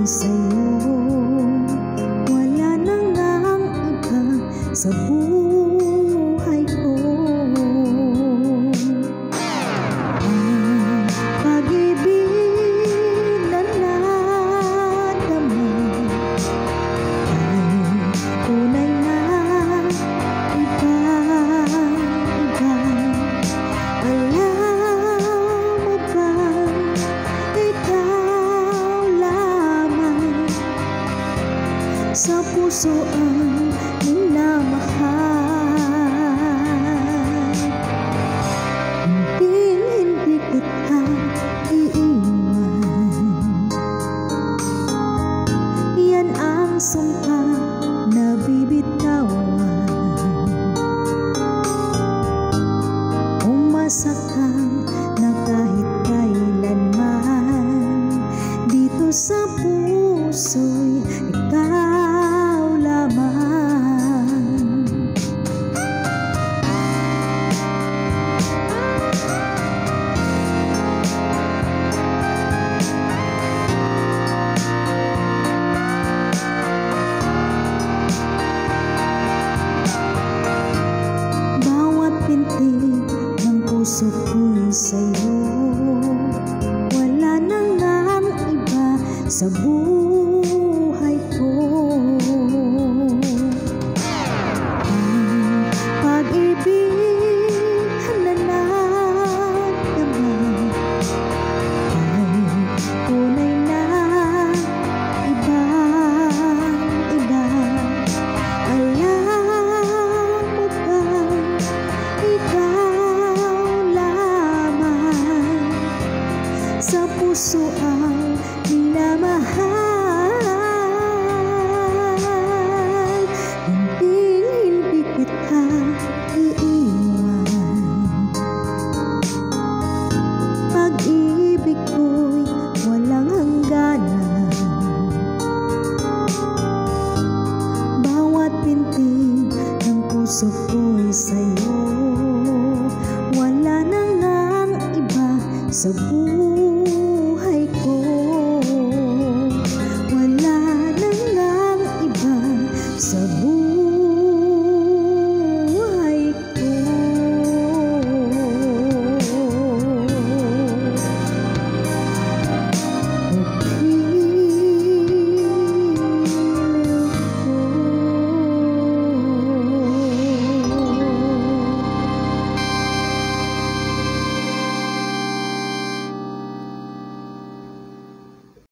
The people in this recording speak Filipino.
ko'y sa'yo, wala na ngang iba sa buhay ko. Ang pag-ibig na nadama ay tunay na iba-iba. Alam mo ba, ikaw lamang sa puso ang minamahal. Hindi kita iiwan. Yan ang sumpa na bibitawan. Umasa ka na kahit kailanman, dito sa puso'y ikaw lamang. Bawat pintig ng puso ko'y sa'yo, wala na ngang iba sa buhay ko. Ang pag-ibig na nadama ay tunay na iba-iba. Alam mo ba, ikaw lamang sa puso ang minamahal. Hindi kita iiwan. Pag-ibig ko'y walang hangganan. Bawat pintig ng puso ko'y sa'yo,